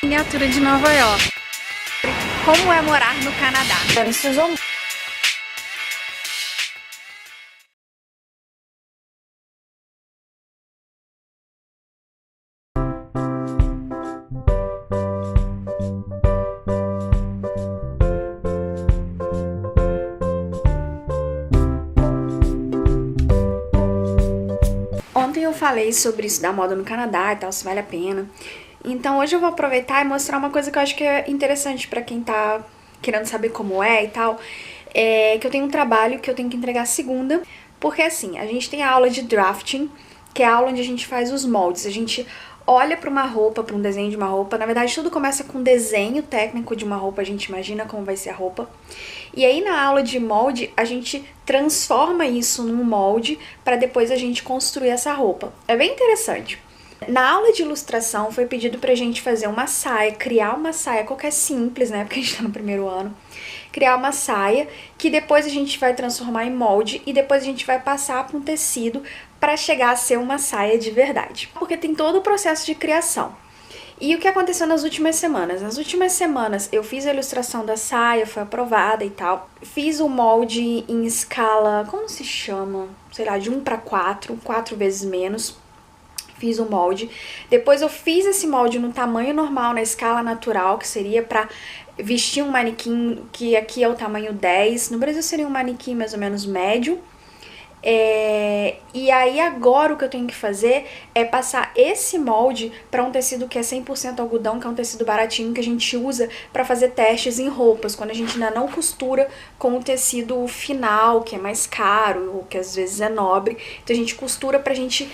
Miniatura de Nova York. Como é morar no Canadá? Ontem eu falei sobre isso da moda no Canadá e tal, se vale a pena. Então hoje eu vou aproveitar e mostrar uma coisa que eu acho que é interessante pra quem tá querendo saber como é e tal. É que eu tenho um trabalho que eu tenho que entregar segunda, porque assim, a gente tem a aula de drafting, que é a aula onde a gente faz os moldes. A gente olha pra uma roupa, pra um desenho de uma roupa. Na verdade, tudo começa com um desenho técnico de uma roupa, a gente imagina como vai ser a roupa. E aí na aula de molde, a gente transforma isso num molde pra depois a gente construir essa roupa. É bem interessante. Na aula de ilustração foi pedido pra gente fazer uma saia, criar uma saia qualquer simples, né, porque a gente tá no primeiro ano. Criar uma saia que depois a gente vai transformar em molde e depois a gente vai passar para um tecido para chegar a ser uma saia de verdade. Porque tem todo o processo de criação. E o que aconteceu nas últimas semanas? Nas últimas semanas eu fiz a ilustração da saia, foi aprovada e tal. Fiz o molde em escala, como se chama? Sei lá, de 1:4, 4 vezes menos. Fiz o molde. Depois eu fiz esse molde no tamanho normal, na escala natural, que seria pra vestir um manequim, que aqui é o tamanho 10. No Brasil seria um manequim mais ou menos médio. E aí agora o que eu tenho que fazer é passar esse molde para um tecido que é 100% algodão, que é um tecido baratinho que a gente usa para fazer testes em roupas, quando a gente ainda não costura com o tecido final, que é mais caro, ou que às vezes é nobre. Então a gente costura pra gente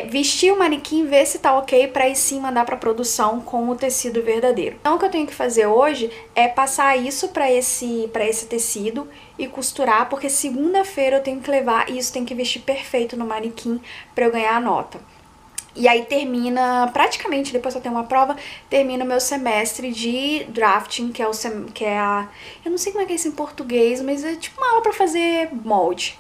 vestir o manequim, ver se tá ok, pra aí sim mandar pra produção com o tecido verdadeiro. Então o que eu tenho que fazer hoje é passar isso pra esse tecido e costurar, porque segunda-feira eu tenho que levar e isso tem que vestir perfeito no manequim pra eu ganhar a nota. E aí termina, praticamente, depois que eu tenho uma prova, termina o meu semestre de drafting, que é a... Eu não sei como é que é isso em português, mas é tipo uma aula pra fazer molde.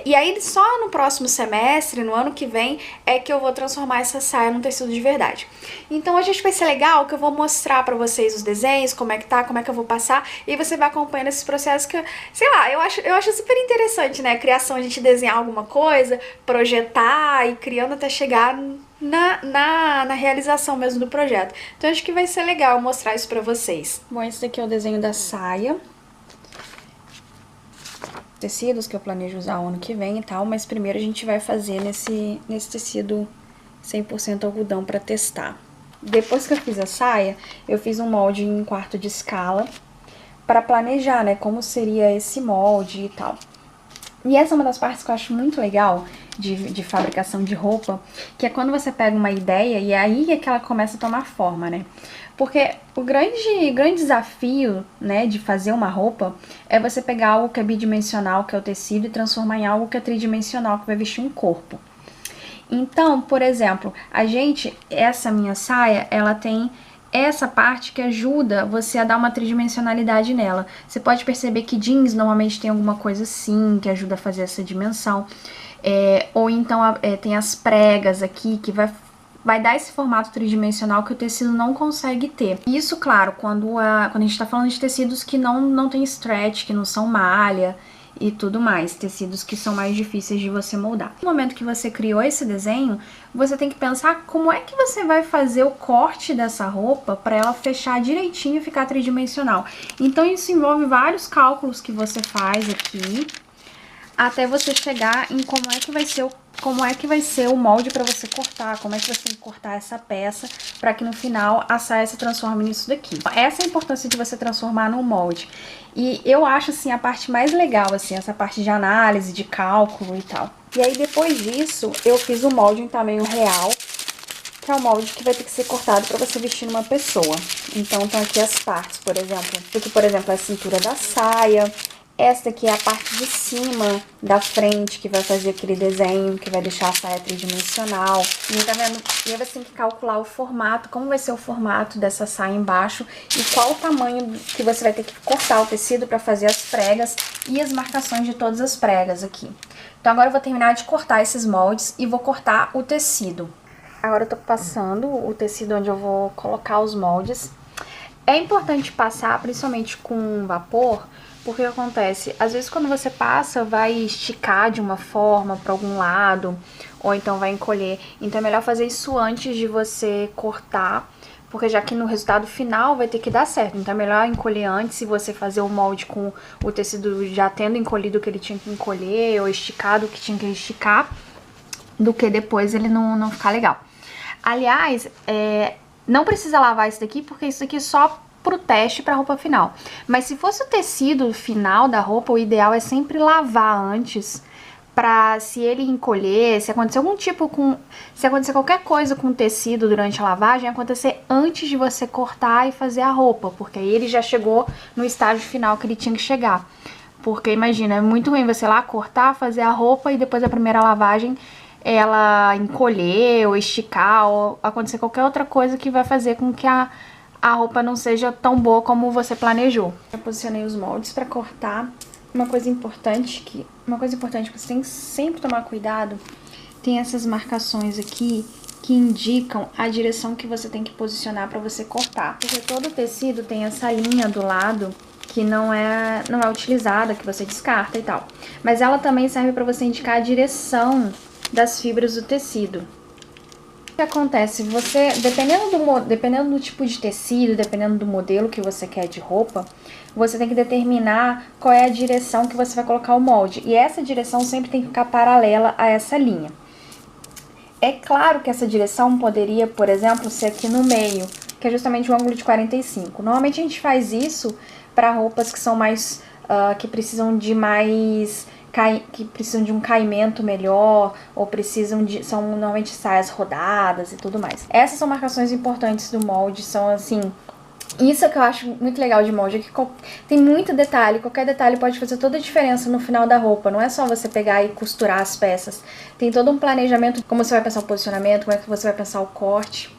E aí só no próximo semestre, no ano que vem, é que eu vou transformar essa saia num tecido de verdade. Então hoje acho que vai ser legal que eu vou mostrar pra vocês os desenhos, como é que tá, como é que eu vou passar, e você vai acompanhando esses processos que, sei lá, eu acho super interessante, né? A criação, a gente desenhar alguma coisa, projetar e criando até chegar na realização mesmo do projeto. Então acho que vai ser legal mostrar isso pra vocês. Bom, esse daqui é o desenho da saia. Tecidos que eu planejo usar o ano que vem e tal, mas primeiro a gente vai fazer nesse tecido 100% algodão pra testar. Depois que eu fiz a saia, eu fiz um molde em 1/4 de escala pra planejar, né, como seria esse molde e tal. E essa é uma das partes que eu acho muito legal de fabricação de roupa, que é quando você pega uma ideia e aí é que ela começa a tomar forma, né? Porque o grande desafio, né, de fazer uma roupa é você pegar algo que é bidimensional, que é o tecido, e transformar em algo que é tridimensional, que vai vestir um corpo. Então, por exemplo, essa minha saia, ela tem essa parte que ajuda você a dar uma tridimensionalidade nela. Você pode perceber que jeans normalmente tem alguma coisa assim, que ajuda a fazer essa dimensão. Ou então tem as pregas aqui, que vai dar esse formato tridimensional que o tecido não consegue ter. Isso, claro, quando a gente tá falando de tecidos que não tem stretch, que não são malha e tudo mais, tecidos que são mais difíceis de você moldar. No momento que você criou esse desenho, você tem que pensar como é que você vai fazer o corte dessa roupa para ela fechar direitinho e ficar tridimensional. Então isso envolve vários cálculos que você faz aqui, até você chegar em como é que vai ser o molde para você cortar, como é que você tem que cortar essa peça para que no final a saia se transforme nisso daqui. Essa é a importância de você transformar no molde. E eu acho, assim, a parte mais legal, assim, essa parte de análise, de cálculo e tal. E aí, depois disso, eu fiz o molde em tamanho real, que é o molde que vai ter que ser cortado para você vestir numa pessoa. Então, estão aqui as partes, por exemplo. Aqui, por exemplo, é a cintura da saia. Esta aqui é a parte de cima da frente, que vai fazer aquele desenho, que vai deixar a saia tridimensional. E tá vendo? E aí você tem que calcular o formato, como vai ser o formato dessa saia embaixo e qual o tamanho que você vai ter que cortar o tecido para fazer as pregas e as marcações de todas as pregas aqui. Então agora eu vou terminar de cortar esses moldes e vou cortar o tecido. Agora eu tô passando o tecido onde eu vou colocar os moldes. É importante passar, principalmente com vapor, porque acontece, às vezes quando você passa, vai esticar de uma forma para algum lado, ou então vai encolher. Então é melhor fazer isso antes de você cortar, porque já que no resultado final vai ter que dar certo. Então é melhor encolher antes, se você fazer o molde com o tecido já tendo encolhido o que ele tinha que encolher, ou esticado o que tinha que esticar, do que depois ele não ficar legal. Aliás, não precisa lavar isso daqui, porque isso daqui é só pro teste pra roupa final. Mas se fosse o tecido final da roupa, o ideal é sempre lavar antes, pra se ele encolher, se acontecer se acontecer qualquer coisa com o tecido durante a lavagem, acontecer antes de você cortar e fazer a roupa, porque aí ele já chegou no estágio final que ele tinha que chegar. Porque imagina, é muito ruim você lá cortar, fazer a roupa e depois da primeira lavagem ela encolher ou esticar ou acontecer qualquer outra coisa que vai fazer com que a roupa não seja tão boa como você planejou. Eu posicionei os moldes para cortar. Uma coisa importante que você tem que sempre tomar cuidado, tem essas marcações aqui que indicam a direção que você tem que posicionar para você cortar. Porque todo tecido tem essa linha do lado que não é utilizada, que você descarta e tal. Mas ela também serve para você indicar a direção das fibras do tecido. O que acontece? Você, dependendo do tipo de tecido, dependendo do modelo que você quer de roupa, você tem que determinar qual é a direção que você vai colocar o molde. E essa direção sempre tem que ficar paralela a essa linha. É claro que essa direção poderia, por exemplo, ser aqui no meio, que é justamente o ângulo de 45. Normalmente a gente faz isso para roupas que são mais, que precisam de um caimento melhor, ou são normalmente saias rodadas e tudo mais. Essas são marcações importantes do molde, são assim, isso que eu acho muito legal de molde, é que tem muito detalhe, qualquer detalhe pode fazer toda a diferença no final da roupa, não é só você pegar e costurar as peças, tem todo um planejamento, como você vai pensar o posicionamento, como é que você vai pensar o corte.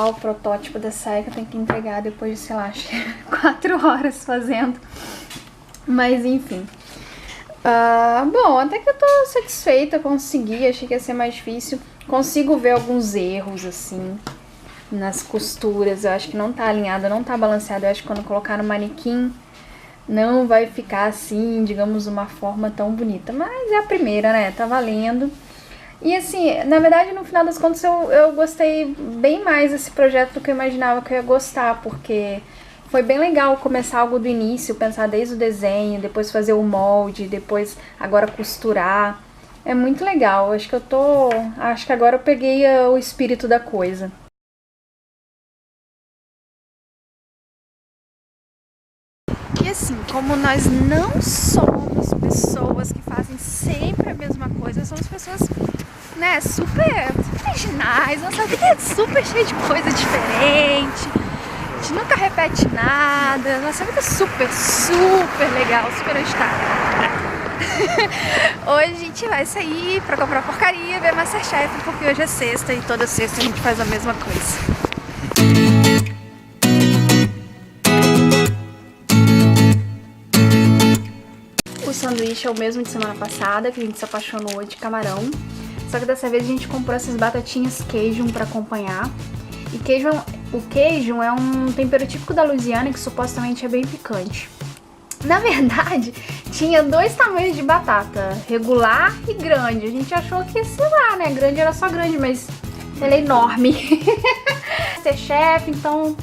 O protótipo da saia que eu tenho que entregar depois de, sei lá, acho que 4 horas fazendo. Mas enfim. Bom, até que eu tô satisfeita, consegui, achei que ia ser mais difícil. Consigo ver alguns erros, assim, nas costuras. Eu acho que não tá alinhado, não tá balanceado. Eu acho que quando colocar no manequim não vai ficar assim, digamos, uma forma tão bonita. Mas é a primeira, né? Tá valendo. E assim, na verdade, no final das contas, eu gostei bem mais desse projeto do que eu imaginava que eu ia gostar, porque foi bem legal começar algo do início, pensar desde o desenho, depois fazer o molde, depois agora costurar. É muito legal, acho que agora eu peguei o espírito da coisa. E assim, como nós não somos pessoas que fazem sempre a mesma coisa, somos pessoas, né, super originais, nossa vida é super cheia de coisa diferente, a gente nunca repete nada, nossa vida é super legal, super agitada. Hoje a gente vai sair pra comprar porcaria, ver Masterchef, porque hoje é sexta e toda sexta a gente faz a mesma coisa. O sanduíche é o mesmo de semana passada, que a gente se apaixonou de camarão. Só que dessa vez a gente comprou essas batatinhas Cajun pra acompanhar. E o Cajun é um tempero típico da Louisiana que supostamente é bem picante. Na verdade, tinha 2 tamanhos de batata, regular e grande. A gente achou que, sei lá, né, grande era só grande, mas ela é enorme. Masterchef, então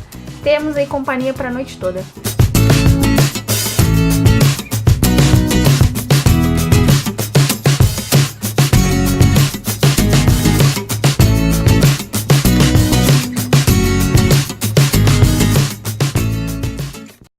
temos aí companhia pra noite toda.